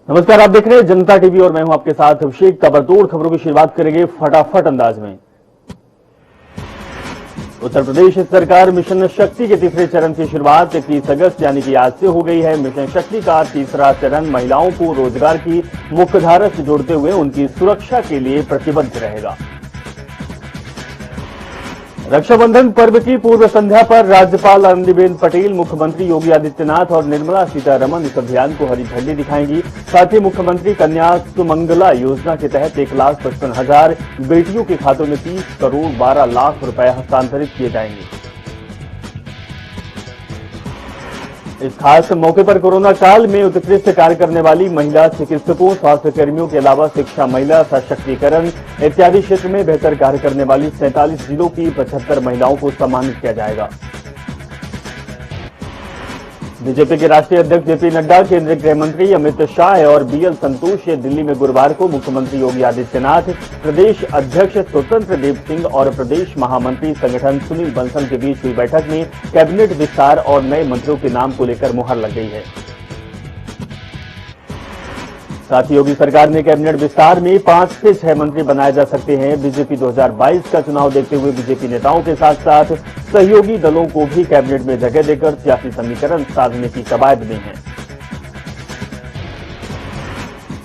नमस्कार, आप देख रहे हैं जनता टीवी और मैं हूं आपके साथ अभिषेक। ताबड़तोड़ खबरों की शुरुआत करेंगे फटाफट अंदाज में। उत्तर प्रदेश सरकार मिशन शक्ति के तीसरे चरण की शुरुआत 31 अगस्त यानी कि आज से हो गई है। मिशन शक्ति का तीसरा चरण महिलाओं को रोजगार की मुख्यधारा से जोड़ते हुए उनकी सुरक्षा के लिए प्रतिबद्ध रहेगा। रक्षाबंधन पर्व की पूर्व संध्या पर राज्यपाल आनंदीबेन पटेल, मुख्यमंत्री योगी आदित्यनाथ और निर्मला सीतारमण इस अभियान को हरी झंडी दिखाएंगी। साथ ही मुख्यमंत्री कन्या सुमंगला योजना के तहत 1,55,000 बेटियों के खातों में 30 करोड़ 12 लाख रुपए हस्तांतरित किए जाएंगे। इस खास मौके पर कोरोना काल में उत्कृष्ट कार्य करने वाली महिला चिकित्सकों, स्वास्थ्य कर्मियों के अलावा शिक्षा, महिला सशक्तिकरण इत्यादि क्षेत्र में बेहतर कार्य करने वाली 47 जिलों की 75 महिलाओं को सम्मानित किया जाएगा। बीजेपी के राष्ट्रीय अध्यक्ष जेपी नड्डा, केंद्रीय गृह मंत्री अमित शाह और बीएल संतोष दिल्ली में गुरुवार को मुख्यमंत्री योगी आदित्यनाथ, प्रदेश अध्यक्ष स्वतंत्र देव सिंह और प्रदेश महामंत्री संगठन सुनील बंसल के बीच हुई बैठक में कैबिनेट विस्तार और नए मंत्रियों के नाम को लेकर मुहर लग गई है। साथ ही योगी सरकार ने कैबिनेट विस्तार में 5 से 6 मंत्री बनाए जा सकते हैं। बीजेपी 2022 का चुनाव देखते हुए बीजेपी नेताओं के साथ साथ सहयोगी दलों को भी कैबिनेट में जगह देकर सियासी समीकरण साधने की कवायद में है।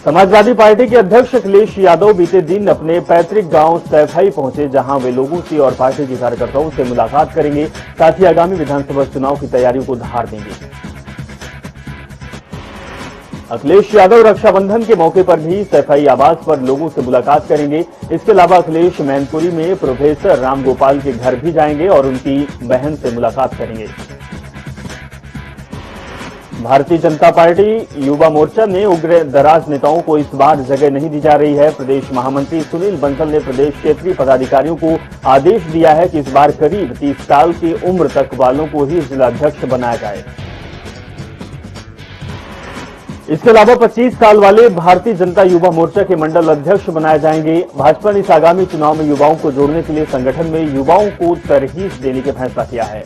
समाजवादी पार्टी के अध्यक्ष अखिलेश यादव बीते दिन अपने पैतृक गांव सैफई पहुंचे, जहां वे लोगों से और पार्टी के कार्यकर्ताओं से मुलाकात करेंगे। साथ ही आगामी विधानसभा चुनाव की तैयारियों को धार देंगे। अखिलेश यादव रक्षाबंधन के मौके पर भी सैफई आवास पर लोगों से मुलाकात करेंगे। इसके अलावा अखिलेश मैनपुरी में प्रोफेसर राम गोपाल के घर भी जाएंगे और उनकी बहन से मुलाकात करेंगे। भारतीय जनता पार्टी युवा मोर्चा ने उग्र दराज नेताओं को इस बार जगह नहीं दी जा रही है। प्रदेश महामंत्री सुनील बंसल ने प्रदेश क्षेत्रीय पदाधिकारियों को आदेश दिया है कि इस बार करीब 30 साल की उम्र तक वालों को ही जिलाध्यक्ष बनाया जाए। इसके अलावा 25 साल वाले भारतीय जनता युवा मोर्चा के मंडल अध्यक्ष बनाए जाएंगे। भाजपा ने इस आगामी चुनाव में युवाओं को जोड़ने के लिए संगठन में युवाओं को तरहीस देने का फैसला किया है।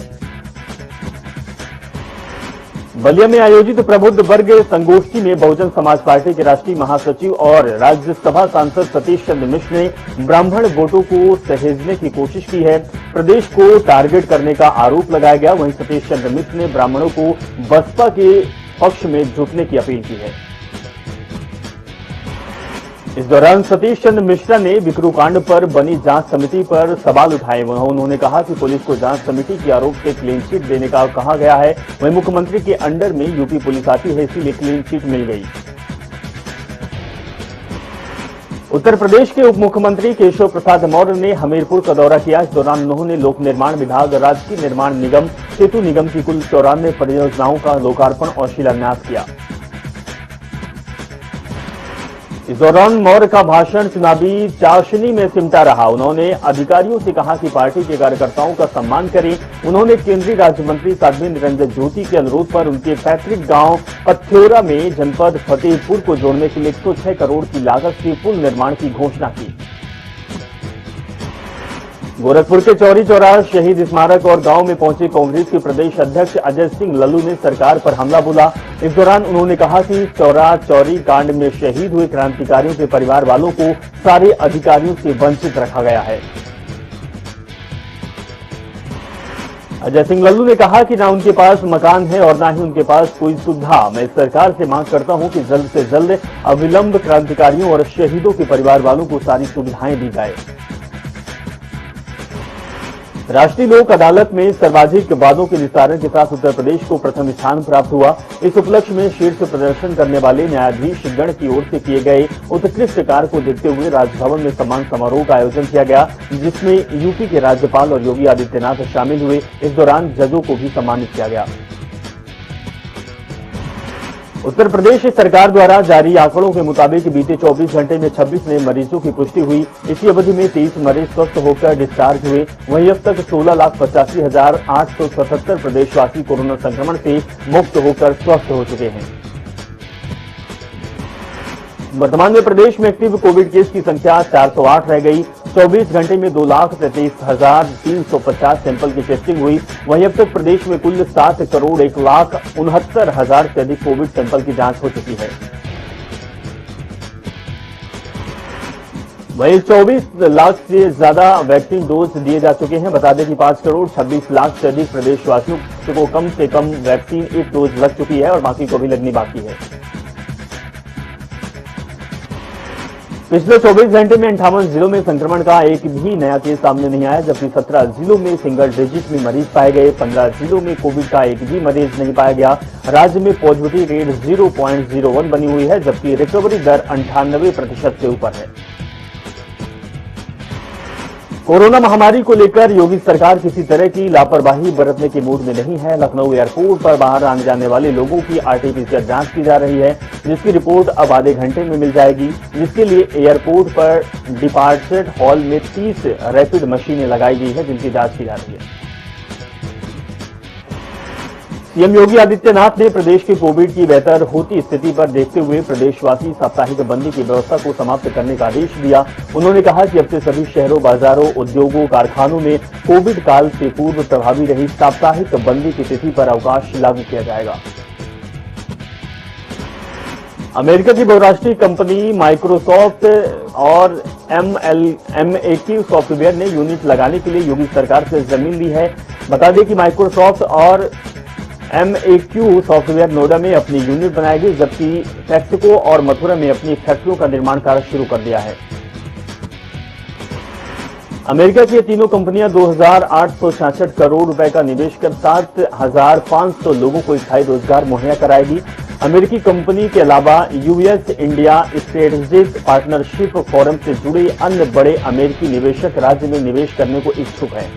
बलिया में आयोजित प्रबुद्ध वर्ग संगोष्ठी में बहुजन समाज पार्टी के राष्ट्रीय महासचिव और राज्यसभा सांसद सतीश चंद्र मिश्र ने ब्राह्मण वोटों को सहेजने की कोशिश की है। प्रदेश को टारगेट करने का आरोप लगाया गया। वहीं सतीश चंद्र मिश्र ने ब्राह्मणों को बसपा के पक्ष में जुटने की अपील की है। इस दौरान सतीश चंद्र मिश्रा ने बिकरू कांड पर बनी जांच समिति पर सवाल उठाए। उन्होंने कहा कि पुलिस को जांच समिति के आरोप से क्लीन चिट देने का कहा गया है। वहीं मुख्यमंत्री के अंडर में यूपी पुलिस आती है, इसीलिए क्लीन चिट मिल गई। उत्तर प्रदेश के उप मुख्यमंत्री केशव प्रसाद मौर्य ने हमीरपुर का दौरा किया। इस दौरान उन्होंने लोक निर्माण विभाग, राजकीय निर्माण निगम, सेतु निगम की कुल 94 परियोजनाओं का लोकार्पण और शिलान्यास किया। इस दौरान मौर्य का भाषण चुनावी चाशनी में सिमटा रहा। उन्होंने अधिकारियों से कहा कि पार्टी के कार्यकर्ताओं का सम्मान करें। उन्होंने केंद्रीय राज्य मंत्री साध्वी निरंजन ज्योति के अनुरोध पर उनके पैतृक गांव पथ्योरा में जनपद फतेहपुर को जोड़ने के लिए 106 करोड़ की लागत से पुल निर्माण की घोषणा की। गोरखपुर के चौरी चौराहा शहीद स्मारक और गांव में पहुंचे कांग्रेस के प्रदेश अध्यक्ष अजय सिंह लल्लू ने सरकार पर हमला बोला। इस दौरान उन्होंने कहा कि चौरी कांड में शहीद हुए क्रांतिकारियों के परिवार वालों को सारे अधिकारियों से वंचित रखा गया है। अजय सिंह लल्लू ने कहा कि ना उनके पास मकान है और ना ही उनके पास कोई सुविधा। मैं सरकार से मांग करता हूं कि जल्द से जल्द अविलंब क्रांतिकारियों और शहीदों के परिवार वालों को सारी सुविधाएं दी जाए। राष्ट्रीय लोक अदालत में सर्वाधिक वादों के निस्तारण के साथ उत्तर प्रदेश को प्रथम स्थान प्राप्त हुआ। इस उपलक्ष्य में शीर्ष प्रदर्शन करने वाले न्यायाधीश गण की ओर से किए गए उत्कृष्ट कार्य को देखते हुए राजभवन में सम्मान समारोह का आयोजन किया गया, जिसमें यूपी के राज्यपाल और योगी आदित्यनाथ शामिल हुए। इस दौरान जजों को भी सम्मानित किया गया। उत्तर प्रदेश सरकार द्वारा जारी आंकड़ों के मुताबिक बीते 24 घंटे में 26 नए मरीजों की पुष्टि हुई। इसी अवधि में 23 मरीज स्वस्थ होकर डिस्चार्ज हुए। वहीं अब तक 16,85,877 प्रदेशवासी कोरोना संक्रमण से मुक्त होकर स्वस्थ हो चुके हैं। वर्तमान में प्रदेश में एक्टिव कोविड केस की संख्या 408 रह गई। 24 घंटे में 2,33,350 सैंपल की टेस्टिंग हुई। वहीं अब तक प्रदेश में कुल 7,1,69,000 से अधिक कोविड सैंपल की जांच हो चुकी है। वहीं 24 लाख से ज्यादा वैक्सीन डोज दिए जा चुके हैं। बता दें कि 5 करोड़ 26 लाख से अधिक प्रदेशवासियों को कम से कम वैक्सीन एक डोज लग चुकी है और बाकी को भी लगनी बाकी है। पिछले 24 घंटे में 58 जिलों में संक्रमण का एक भी नया केस सामने नहीं आया, जबकि 17 जिलों में सिंगल डिजिट में मरीज पाए गए। 15 जिलों में कोविड का एक भी मरीज नहीं पाया गया। राज्य में पॉजिटिविटी रेट 0.01 बनी हुई है, जबकि रिकवरी दर 98% से ऊपर है। कोरोना महामारी को लेकर योगी सरकार किसी तरह की लापरवाही बरतने के मूड में नहीं है। लखनऊ एयरपोर्ट पर बाहर आने जाने वाले लोगों की आरटीपीसीआर जांच की जा रही है, जिसकी रिपोर्ट अब आधे घंटे में मिल जाएगी, जिसके लिए एयरपोर्ट पर डिपार्चर हॉल में 30 रैपिड मशीनें लगाई गई है, जिनकी जांच की जा रही है। सीएम योगी आदित्यनाथ ने प्रदेश के कोविड की बेहतर होती स्थिति पर देखते हुए प्रदेशवासी साप्ताहिक बंदी की व्यवस्था को समाप्त करने का आदेश दिया। उन्होंने कहा कि अब से सभी शहरों, बाजारों, उद्योगों, कारखानों में कोविड काल से पूर्व प्रभावी रही साप्ताहिक बंदी की तिथि पर अवकाश लागू किया जाएगा। अमेरिका की बहुराष्ट्रीय कंपनी माइक्रोसॉफ्ट और MAQ सॉफ्टवेयर ने यूनिट लगाने के लिए योगी सरकार से जमीन ली है। बता दें कि माइक्रोसॉफ्ट और MAQ सॉफ्टवेयर नोएडा में अपनी यूनिट बनाएगी, जबकि टेक्सको और मथुरा में अपनी फैक्ट्रियों का निर्माण कार्य शुरू कर दिया है। अमेरिका की ये तीनों कंपनियां 2,866 करोड़ रुपए का निवेश कर 7,500 लोगों को स्थायी रोजगार मुहैया कराएगी। अमेरिकी कंपनी के अलावा US India strategic partnership forum से जुड़े अन्य बड़े अमेरिकी निवेशक राज्य में निवेश करने को इच्छुक हैं।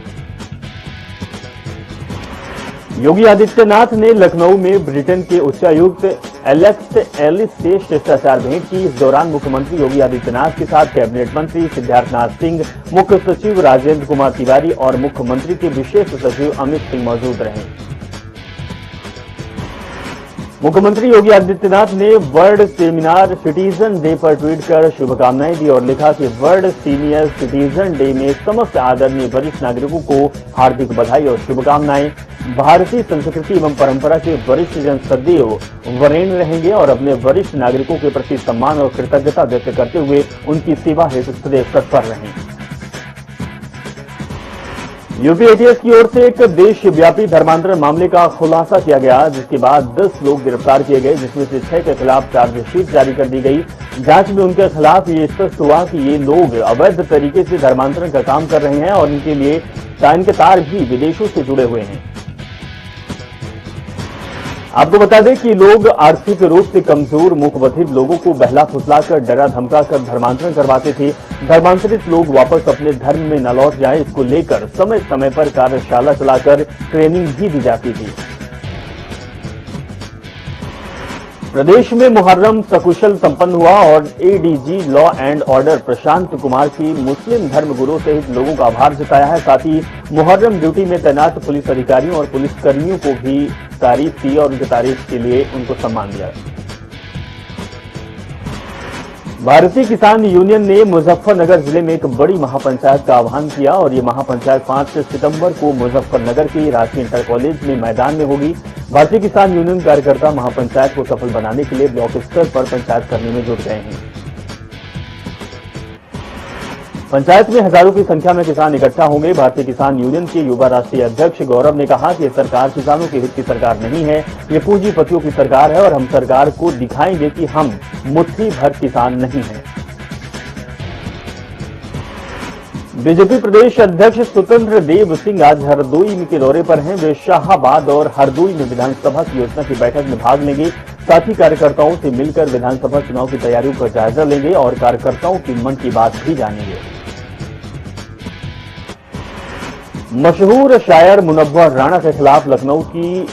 योगी आदित्यनाथ ने लखनऊ में ब्रिटेन के उच्चायुक्त एलेक्स एलिस से शिष्टाचार भेंट की। इस दौरान मुख्यमंत्री योगी आदित्यनाथ के साथ कैबिनेट मंत्री सिद्धार्थनाथ सिंह, मुख्य सचिव राजेंद्र कुमार तिवारी और मुख्यमंत्री के विशेष सचिव अमित सिंह मौजूद रहे। मुख्यमंत्री योगी आदित्यनाथ ने वर्ल्ड सेमिनार सिटीजन डे पर ट्वीट कर शुभकामनाएं दी और लिखा कि वर्ल्ड सीनियर सिटीजन डे में समस्त आदरणीय वरिष्ठ नागरिकों को हार्दिक बधाई और शुभकामनाएं। भारतीय संस्कृति एवं परंपरा के वरिष्ठ जन सदैव वरेण्य रहेंगे और अपने वरिष्ठ नागरिकों के प्रति सम्मान और कृतज्ञता व्यक्त करते हुए उनकी सेवा हेतु सदैव तत्पर रहें। यूपी एटीएस की ओर से एक देशव्यापी धर्मांतरण मामले का खुलासा किया गया, जिसके बाद 10 लोग गिरफ्तार किए गए, जिसमें से 6 के खिलाफ चार्जशीट जारी कर दी गई। जांच में उनके खिलाफ ये स्पष्ट हुआ कि ये लोग अवैध तरीके से धर्मांतरण का काम कर रहे हैं और इनके लिए इनके तार भी विदेशों से जुड़े हुए हैं। आपको बता दें कि लोग आर्थिक रूप से कमजोर मूकबधिर लोगों को बहला फुसलाकर, डरा धमकाकर धर्मांतरण करवाते थे। धर्मांतरित लोग वापस अपने धर्म में न लौट जाए, इसको लेकर समय समय पर कार्यशाला चलाकर ट्रेनिंग भी दी जाती थी। प्रदेश में मुहर्रम सकुशल संपन्न हुआ और ADG law and order Prashant Kumar की मुस्लिम धर्मगुरु सहित लोगों का आभार जताया है। साथ ही मुहर्रम ड्यूटी में तैनात पुलिस अधिकारियों और पुलिसकर्मियों को भी तारीफ की और उनकी तारीफ के लिए उनको सम्मान दिया। भारतीय किसान यूनियन ने मुजफ्फरनगर जिले में एक बड़ी महापंचायत का आह्वान किया और ये महापंचायत 5 सितंबर को मुजफ्फरनगर के राजकीय इंटर कॉलेज में मैदान में होगी। भारतीय किसान यूनियन कार्यकर्ता महापंचायत को सफल बनाने के लिए ब्लॉक स्तर पर पंचायत करने में जुट गए हैं। पंचायत में हजारों की संख्या में किसान इकट्ठा होंगे। भारतीय किसान यूनियन के युवा राष्ट्रीय अध्यक्ष गौरव ने कहा कि सरकार किसानों के हित की सरकार नहीं है, ये पूंजीपतियों की सरकार है और हम सरकार को दिखाएंगे कि हम मुट्ठी भर किसान नहीं हैं। बीजेपी प्रदेश अध्यक्ष स्वतंत्र देव सिंह आज हरदोई के दौरे पर हैं। वे शाहाबाद और हरदोई में विधानसभा की योजना की बैठक में भाग लेंगे। साथ ही कार्यकर्ताओं से मिलकर विधानसभा चुनाव की तैयारियों का जायजा लेंगे और कार्यकर्ताओं की मन की बात भी जानेंगे। मशहूर शायर मुनव्वर राणा के खिलाफ लखनऊ की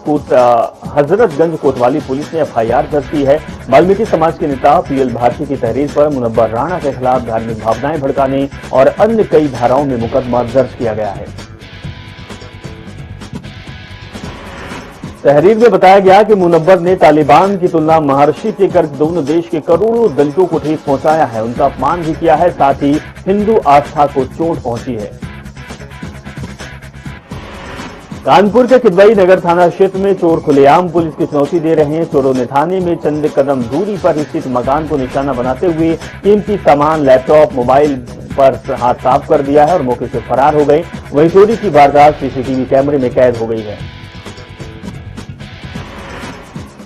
हजरतगंज कोतवाली पुलिस ने एफआईआर दर्ज की है। वाल्मीकि समाज के नेता पीएल भारती की तहरीर पर मुनव्वर राणा के खिलाफ धार्मिक भावनाएं भड़काने और अन्य कई धाराओं में मुकदमा दर्ज किया गया है। तहरीर में बताया गया कि मुनव्वर ने तालिबान की तुलना महर्षि से कर दोनों देश के करोड़ों दलितों को ठेस पहुंचाया है, उनका अपमान भी किया है, साथ ही हिंदू आस्था को चोट पहुंची है। कानपुर के किदवई नगर थाना क्षेत्र में चोर खुलेआम पुलिस की चुनौती दे रहे हैं। चोरों ने थाने में चंद कदम दूरी पर स्थित मकान को निशाना बनाते हुए कीमती सामान, लैपटॉप, मोबाइल पर हाथ साफ कर दिया है और मौके से फरार हो गए। वहीं चोरी की वारदात सीसीटीवी कैमरे में कैद हो गई है।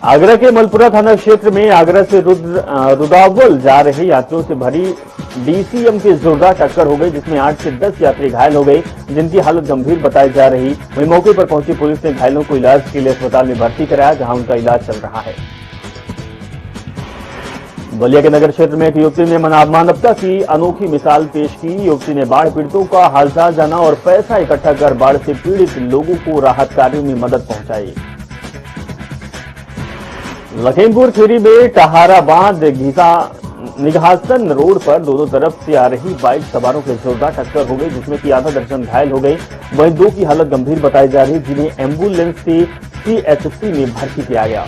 आगरा के मलपुरा थाना क्षेत्र में आगरा से रुदावल जा रहे यात्रियों से भरी डीसीएम की जोरदार टक्कर हो गई, जिसमें 8 से 10 यात्री घायल हो गए, जिनकी हालत गंभीर बताई जा रही। वहीं मौके पर पहुंची पुलिस ने घायलों को इलाज के लिए अस्पताल में भर्ती कराया, जहां उनका इलाज चल रहा है। बलिया के नगर क्षेत्र में एक युवती ने मानवता की अनोखी मिसाल पेश की। युवती ने बाढ़ पीड़ितों का हालचाल जाना और पैसा इकट्ठा कर बाढ़ से पीड़ित लोगों को राहत कार्यों में मदद पहुंचाई। लखीमपुर खीरी में टहारा बांध निघासन रोड पर दोनों तरफ से आ रही बाइक सवारों की जोरदार टक्कर हो गई, जिसमें कि आधा दर्जन घायल हो गए। वहीं 2 की हालत गंभीर बताई जा रही, जिन्हें एम्बुलेंस से सीएचसी में भर्ती किया गया।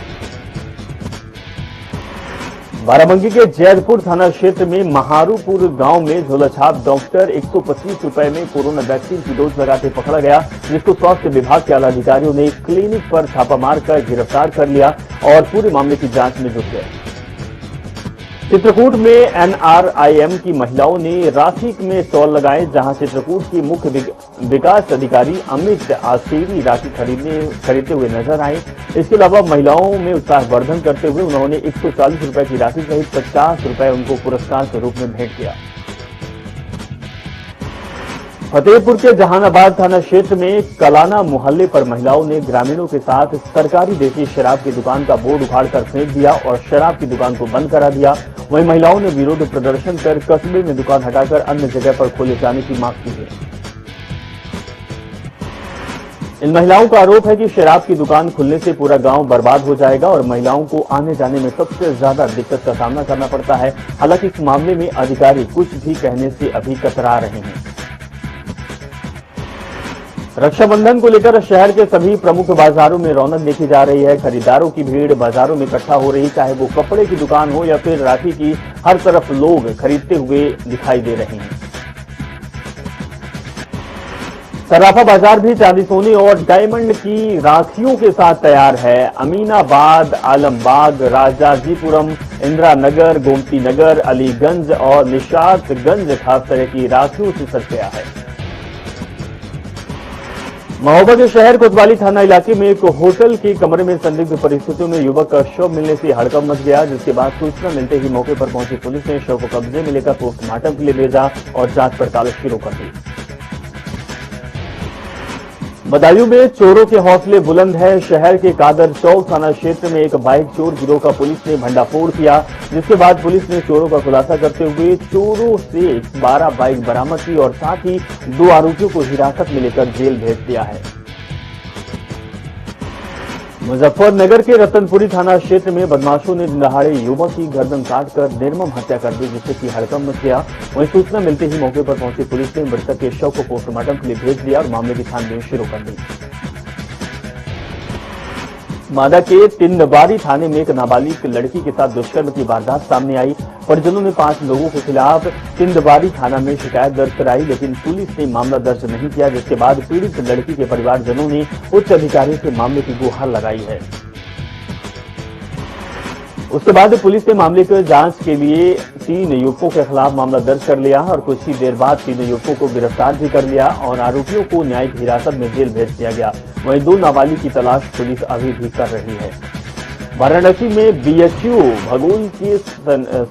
बाराबंकी के जैदपुर थाना क्षेत्र में महारूपुर गांव में झोलाछाप डॉक्टर 125 रुपए में कोरोना वैक्सीन की डोज लगाते पकड़ा गया, जिसको स्वास्थ्य विभाग के आला अधिकारियों ने क्लिनिक पर छापा मारकर गिरफ्तार कर लिया और पूरे मामले की जांच में जुट गए। चित्रकूट में एनआरआईएम की महिलाओं ने राखी में स्टॉल लगाए, जहां चित्रकूट की मुख्य विकास अधिकारी अमित आसेरी राखी खरीदते हुए नजर आए। इसके अलावा महिलाओं में उत्साहवर्धन करते हुए उन्होंने 140 रुपए की राखी सहित 50 रुपए उनको पुरस्कार के रूप में भेंट किया। फतेहपुर के जहानाबाद थाना क्षेत्र में कलाना मोहल्ले पर महिलाओं ने ग्रामीणों के साथ सरकारी देसी शराब की दुकान का बोर्ड उखाड़कर फेंक दिया और शराब की दुकान को बंद करा दिया। वहीं महिलाओं ने विरोध प्रदर्शन कर कस्बे में दुकान हटाकर अन्य जगह पर खोले जाने की मांग की है। इन महिलाओं का आरोप है कि शराब की दुकान खुलने से पूरा गांव बर्बाद हो जाएगा और महिलाओं को आने जाने में सबसे ज्यादा दिक्कत का सामना करना पड़ता है। हालांकि इस मामले में अधिकारी कुछ भी कहने से अभी कतरा रहे हैं। रक्षाबंधन को लेकर शहर के सभी प्रमुख बाजारों में रौनक देखी जा रही है। खरीदारों की भीड़ बाजारों में इकट्ठा हो रही, चाहे वो कपड़े की दुकान हो या फिर राखी की, हर तरफ लोग खरीदते हुए दिखाई दे रहे हैं। सराफा बाजार भी चांदी सोने और डायमंड की राखियों के साथ तैयार है। अमीनाबाद, आलमबाग, राजाजीपुरम, इंदिरा नगर, गोमती नगर, अलीगंज और निशातगंज खास तरह की राखियों से सज गया है। महोबा के शहर कोतवाली थाना इलाके में एक होटल के कमरे में संदिग्ध परिस्थितियों में युवक का शव मिलने से हड़कंप मच गया, जिसके बाद सूचना मिलते ही मौके पर पहुंची पुलिस ने शव को कब्जे में लेकर पोस्टमार्टम के लिए भेजा और जांच पड़ताल शुरू कर दी। बदायूं में चोरों के हौसले बुलंद है। शहर के कादर चौक थाना क्षेत्र में एक बाइक चोर गिरोह का पुलिस ने भंडाफोड़ किया, जिसके बाद पुलिस ने चोरों का खुलासा करते हुए चोरों से 12 बाइक बरामद की और साथ ही 2 आरोपियों को हिरासत में लेकर जेल भेज दिया है। मुजफ्फरनगर के रतनपुरी थाना क्षेत्र में बदमाशों ने दिनदहाड़े युवक की गर्दन काटकर निर्मम हत्या कर दी, जिससे कि हड़कंप मच गया। वहीं सूचना मिलते ही मौके पर पहुंची पुलिस ने मृतक के शव को पोस्टमार्टम के लिए भेज दिया और मामले की छानबीन शुरू कर दी। मादा के तिंदबारी थाने में एक नाबालिग लड़की के साथ दुष्कर्म की वारदात सामने आई। परिजनों ने 5 लोगों के खिलाफ तिंदबारी थाना में शिकायत दर्ज कराई, लेकिन पुलिस ने मामला दर्ज नहीं किया, जिसके बाद पीड़ित लड़की के परिवारजनों ने उच्च अधिकारियों से मामले की गुहार लगाई है। उसके बाद पुलिस ने मामले की जांच के लिए 3 युवकों के खिलाफ मामला दर्ज कर लिया और कुछ ही देर बाद 3 युवकों को गिरफ्तार भी कर लिया और आरोपियों को न्यायिक हिरासत में जेल भेज दिया गया। वहीं 2 नाबालिग की तलाश पुलिस अभी भी कर रही है। वाराणसी में बीएचयू भूगोल की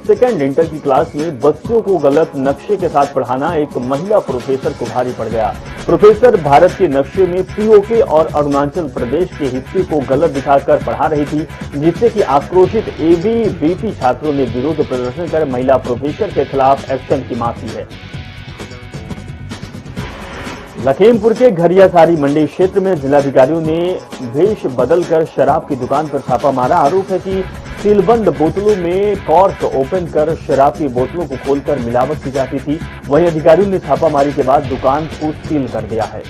सेकेंड इंटर की क्लास में बच्चों को गलत नक्शे के साथ पढ़ाना एक महिला प्रोफेसर को भारी पड़ गया। प्रोफेसर भारत के नक्शे में पीओके और अरुणाचल प्रदेश के हिस्से को गलत दिखाकर पढ़ा रही थी, जिससे कि आक्रोशित एबीवीपी छात्रों ने विरोध प्रदर्शन कर महिला प्रोफेसर के खिलाफ एक्शन की मांग की है। लखीमपुर के घरियासारी मंडी क्षेत्र में जिलाधिकारियों ने भेष बदलकर शराब की दुकान पर छापा मारा। आरोप है कि सीलबंद बोतलों में कॉर्क ओपन कर शराब की बोतलों को खोलकर मिलावट की जाती थी। वहीं अधिकारियों ने छापामारी के बाद दुकान को सील कर दिया है।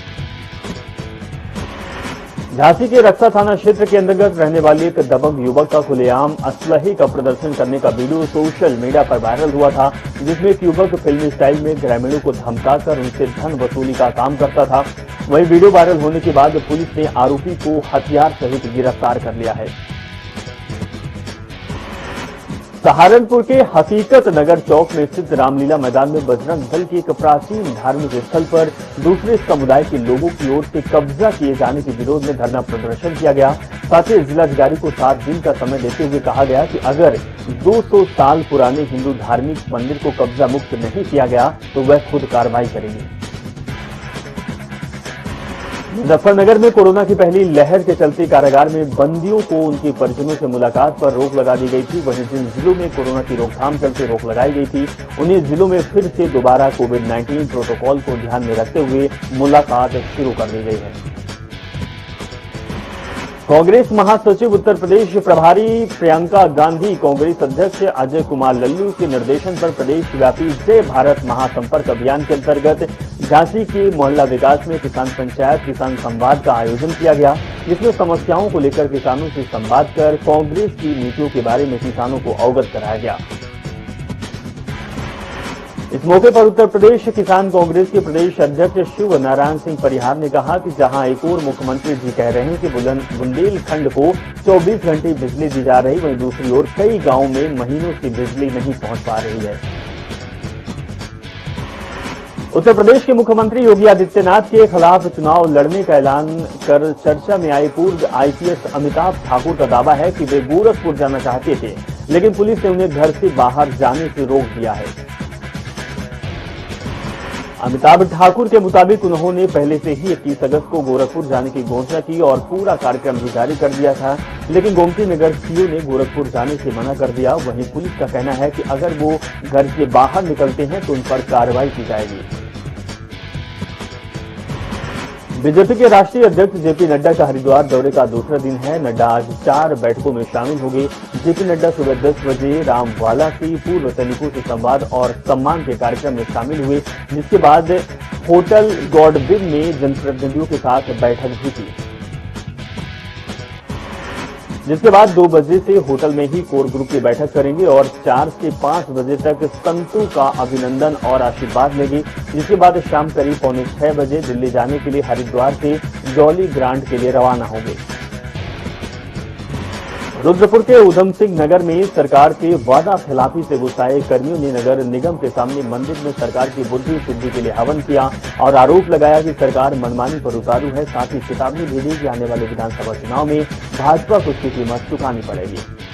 झांसी के रक्सा थाना क्षेत्र के अंतर्गत रहने वाले एक दबंग युवक का खुलेआम असलहे का प्रदर्शन करने का वीडियो सोशल मीडिया पर वायरल हुआ था, जिसमें एक युवक फिल्मी स्टाइल में ग्रामीणों को धमकाकर उनसे धन वसूली का काम करता था। वहीं वीडियो वायरल होने के बाद पुलिस ने आरोपी को हथियार सहित गिरफ्तार कर लिया है। सहारनपुर के हकीकत नगर चौक में स्थित रामलीला मैदान में बजरंग दल के एक प्राचीन धार्मिक स्थल पर दूसरे समुदाय के लोगों की ओर से कब्जा किए जाने के विरोध में धरना प्रदर्शन किया गया। साथ ही जिलाधिकारी को 7 दिन का समय देते हुए कहा गया कि अगर 200 साल पुराने हिंदू धार्मिक मंदिर को कब्जा मुक्त नहीं किया गया तो वह खुद कार्रवाई करेगी। मुजफ्फरनगर में कोरोना की पहली लहर के चलते कारागार में बंदियों को उनके परिजनों से मुलाकात पर रोक लगा दी गई थी। वहीं जिन जिलों में कोरोना की रोकथाम चलते रोक लगाई गई थी, उन्हीं जिलों में फिर से दोबारा कोविड-19 प्रोटोकॉल को ध्यान में रखते हुए मुलाकात शुरू कर दी गई है। कांग्रेस महासचिव उत्तर प्रदेश प्रभारी प्रियंका गांधी कांग्रेस अध्यक्ष अजय कुमार लल्लू के निर्देशन पर प्रदेश व्यापी जय भारत महासंपर्क अभियान के अंतर्गत झांसी के मोहल्ला विकास में किसान पंचायत किसान संवाद का आयोजन किया गया, जिसमें समस्याओं को लेकर किसानों से संवाद कर कांग्रेस की नीतियों के बारे में किसानों को अवगत कराया गया। इस मौके पर उत्तर प्रदेश किसान कांग्रेस के प्रदेश अध्यक्ष शिव नारायण सिंह परिहार ने कहा कि जहां एक और मुख्यमंत्री जी कह रहे हैं कि बुंदेलखंड को 24 घंटे बिजली दी जा रही, वहीं दूसरी ओर कई गांवों में महीनों से बिजली नहीं पहुंच पा रही है। उत्तर प्रदेश के मुख्यमंत्री योगी आदित्यनाथ के खिलाफ चुनाव लड़ने का ऐलान कर चर्चा में आए पूर्व आईपीएस अमिताभ ठाकुर का दावा है कि वे गोरखपुर जाना चाहते थे, लेकिन पुलिस ने उन्हें घर से बाहर जाने से रोक दिया है। अमिताभ ठाकुर के मुताबिक उन्होंने पहले से ही 21 अगस्त को गोरखपुर जाने की घोषणा की और पूरा कार्यक्रम भी जारी कर दिया था, लेकिन गोमती नगर सीओ ने गोरखपुर जाने से मना कर दिया। वहीं पुलिस का कहना है कि अगर वो घर से बाहर निकलते हैं तो उन पर कार्रवाई की जाएगी। बीजेपी के राष्ट्रीय अध्यक्ष जेपी नड्डा का हरिद्वार दौरे का दूसरा दिन है। नड्डा आज 4 बैठकों में शामिल होंगे। जेपी नड्डा सुबह 10 बजे रामवाला से पूर्व सैनिकों से संवाद और सम्मान के कार्यक्रम में शामिल हुए, जिसके बाद होटल गॉडविन में जनप्रतिनिधियों के साथ बैठक भी की, जिसके बाद 2 बजे से होटल में ही कोर ग्रुप की बैठक करेंगे और 4 से 5 बजे तक संतों का अभिनंदन और आशीर्वाद लेंगे, जिसके बाद शाम करीब 5:45 बजे दिल्ली जाने के लिए हरिद्वार से जॉली ग्रांट के लिए रवाना होंगे। रुद्रपुर के उधम सिंह नगर में सरकार के वादा खिलाफी से गुस्साए कर्मियों ने नगर निगम के सामने मंदिर में सरकार की बुद्धि शुद्धि के लिए हवन किया और आरोप लगाया कि सरकार मनमानी पर उतारू है। साथ ही चेतावनी भी दी कि आने वाले विधानसभा चुनाव में भाजपा को उसकी कीमत चुकानी पड़ेगी।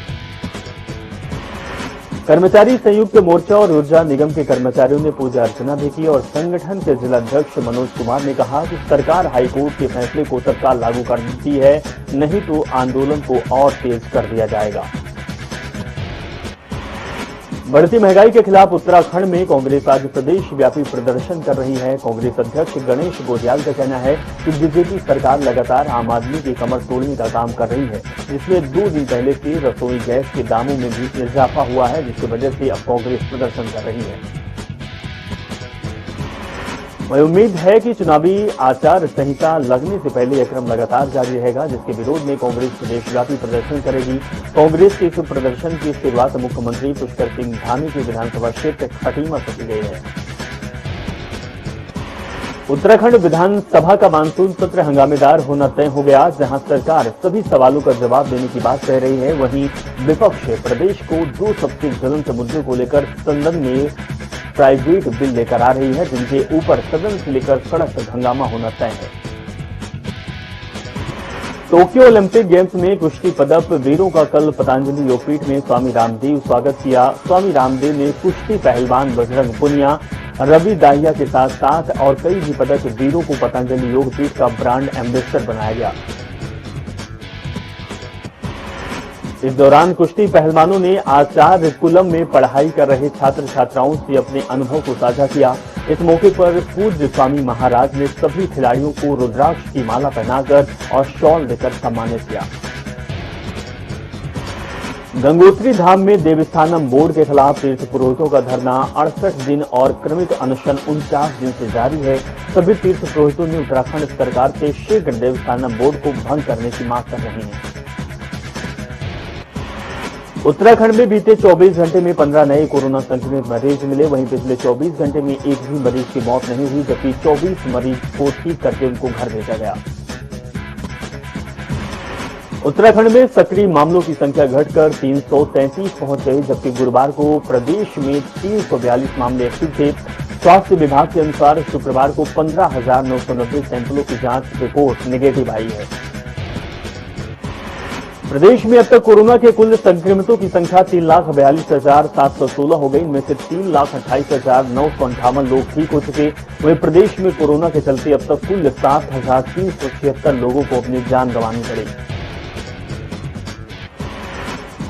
कर्मचारी संयुक्त मोर्चा और ऊर्जा निगम के कर्मचारियों ने पूजा अर्चना भी की और संगठन के जिलाध्यक्ष मनोज कुमार ने कहा कि सरकार हाईकोर्ट के फैसले को तत्काल लागू करती है, नहीं तो आंदोलन को और तेज कर दिया जाएगा। बढ़ती महंगाई के खिलाफ उत्तराखंड में कांग्रेस आज प्रदेश व्यापी प्रदर्शन कर रही है। कांग्रेस अध्यक्ष गणेश गोदियाल का कहना है कि बीजेपी सरकार लगातार आम आदमी की कमर तोड़ने का काम कर रही है, जिसमें 2 दिन पहले से रसोई गैस के दामों में भी इजाफा हुआ है, जिसकी वजह से अब कांग्रेस प्रदर्शन कर रही है। वही उम्मीद है कि चुनावी आचार संहिता लगने से पहले यह क्रम लगातार जारी रहेगा, जिसके विरोध में कांग्रेस प्रदेशव्यापी प्रदर्शन करेगी। कांग्रेस के इस प्रदर्शन की शुरुआत मुख्यमंत्री पुष्कर सिंह धामी के विधानसभा क्षेत्र खटीमा से की गई है। उत्तराखंड विधानसभा का मानसून सत्र हंगामेदार होना तय हो गया, जहां सरकार सभी सवालों का जवाब देने की बात कह रही है। वहीं विपक्ष प्रदेश को 2 सबसे ज्वलंत मुद्दों को लेकर सदन में प्राइवेट बिल लेकर आ रही है, जिनके ऊपर सदन से लेकर सड़क तक हंगामा होना तय है। टोक्यो ओलंपिक गेम्स में कुश्ती पदक वीरों का कल पतंजलि योगपीठ में स्वामी रामदेव स्वागत किया। स्वामी रामदेव ने कुश्ती पहलवान बजरंग पुनिया, रवि दाहिया के साथ साथ और कई भी पदक वीरों को पतंजलि योगपीठ का ब्रांड एम्बेसडर बनाया गया। इस दौरान कुश्ती पहलवानों ने आचार्य कुलम में पढ़ाई कर रहे छात्र छात्राओं से अपने अनुभव को साझा किया। इस मौके पर पूज्य स्वामी महाराज ने सभी खिलाड़ियों को रुद्राक्ष की माला पहनाकर और शॉल देकर सम्मानित किया। गंगोत्री धाम में देवस्थानम बोर्ड के खिलाफ तीर्थ पुरोहितों का धरना 68 दिन और क्रमिक अनशन 49 दिन से जारी है। सभी तीर्थ पुरोहितों ने उत्तराखंड सरकार से शीघ्र देवस्थानम बोर्ड को भंग करने की मांग कर रहे हैं। उत्तराखंड में बीते 24 घंटे में 15 नए कोरोना संक्रमित मरीज मिले। वहीं पिछले 24 घंटे में एक भी मरीज की मौत नहीं हुई, जबकि 24 मरीज को ठीक करके उनको घर भेजा गया। उत्तराखंड में सक्रिय मामलों की संख्या घटकर 333 पहुंच गई, जबकि गुरुवार को प्रदेश में 342 मामले एक्टिव थे। स्वास्थ्य विभाग के अनुसार शुक्रवार को 15,990 सैंपलों की जांच रिपोर्ट नेगेटिव आई है। प्रदेश में अब तक कोरोना के कुल संक्रमितों की संख्या 3,42,716 हो गई। इनमें से 3,28,958 लोग ठीक हो चुके। वहीं प्रदेश में कोरोना के चलते अब तक कुल 7,376 लोगों को अपनी जान गंवानी पड़ी।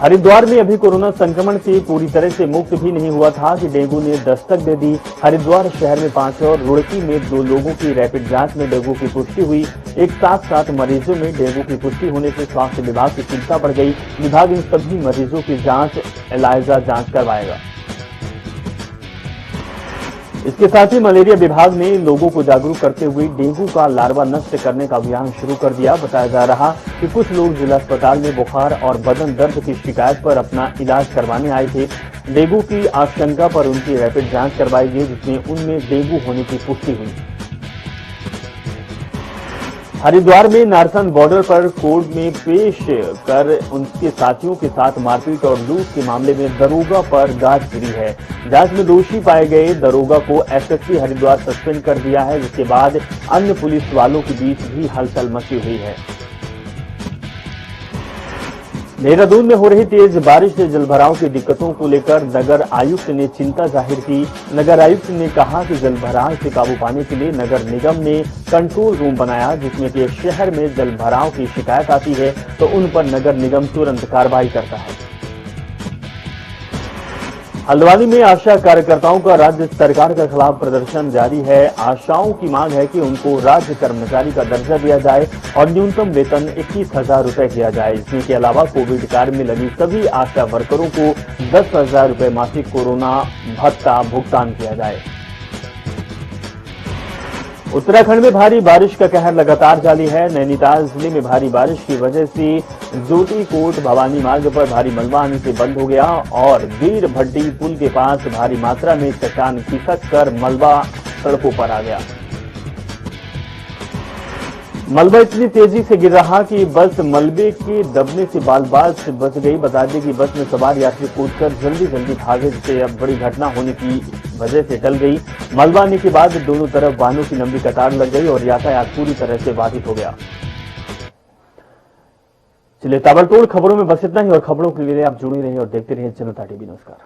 हरिद्वार में अभी कोरोना संक्रमण से पूरी तरह से मुक्त भी नहीं हुआ था कि डेंगू ने दस्तक दे दी। हरिद्वार शहर में 5 और रुड़की में 2 लोगों की रैपिड जांच में डेंगू की पुष्टि हुई। एक साथ 7 मरीजों में डेंगू की पुष्टि होने से स्वास्थ्य विभाग की चिंता बढ़ गई। विभाग इन सभी मरीजों की जांच एलाइजा जांच करवाएगा। इसके साथ ही मलेरिया विभाग ने लोगों को जागरूक करते हुए डेंगू का लार्वा नष्ट करने का अभियान शुरू कर दिया। बताया जा रहा कि कुछ लोग जिला अस्पताल में बुखार और बदन दर्द की शिकायत पर अपना इलाज करवाने आए थे। डेंगू की आशंका पर उनकी रैपिड जांच करवाई गई, जिसमें उनमें डेंगू होने की पुष्टि हुई। हरिद्वार में नारसन बॉर्डर पर कोर्ट में पेश कर उनके साथियों के साथ मारपीट और लूट के मामले में दरोगा पर गाज गिरी है। जांच में दोषी पाए गए दरोगा को एसएसपी हरिद्वार सस्पेंड कर दिया है, जिसके बाद अन्य पुलिस वालों के बीच भी हलचल मची हुई है। देहरादून में हो रही तेज बारिश से जलभराव की दिक्कतों को लेकर नगर आयुक्त ने चिंता जाहिर की। नगर आयुक्त ने कहा कि जलभराव से काबू पाने के लिए नगर निगम ने कंट्रोल रूम बनाया, जिसमें कि शहर में जलभराव की शिकायत आती है तो उन पर नगर निगम तुरंत कार्रवाई करता है। हल्द्वानी में आशा कार्यकर्ताओं का राज्य सरकार के खिलाफ प्रदर्शन जारी है। आशाओं की मांग है कि उनको राज्य कर्मचारी का दर्जा दिया जाए और न्यूनतम वेतन 21,000 रुपए किया जाए। इसके अलावा कोविड कार्य में लगी सभी आशा वर्करों को 10,000 रुपए मासिक कोरोना भत्ता भुगतान किया जाए। उत्तराखंड में भारी बारिश का कहर लगातार जारी है। नैनीताल जिले में भारी बारिश की वजह से ज्योतिकोट भवानी मार्ग पर भारी मलबा आने से बंद हो गया और वीर भट्टी पुल के पास भारी मात्रा में चट्टान खिसक कर मलबा सड़कों पर आ गया। मलबा इतनी तेजी से गिर रहा कि बस मलबे के दबने से बाल-बाल से बच गई। बता दें कि बस में सवार यात्री कूदकर जल्दी भागे, जिससे अब बड़ी घटना होने की वजह से टल गई। मलबा आने के बाद दोनों तरफ वाहनों की लंबी कतार लग गई और यातायात पूरी तरह से बाधित हो गया। चलिए ताबड़तोड़ खबरों में बस इतना ही और खबरों के लिए आप जुड़े रहिए और देखते रहिए जनता टीवी। नमस्कार।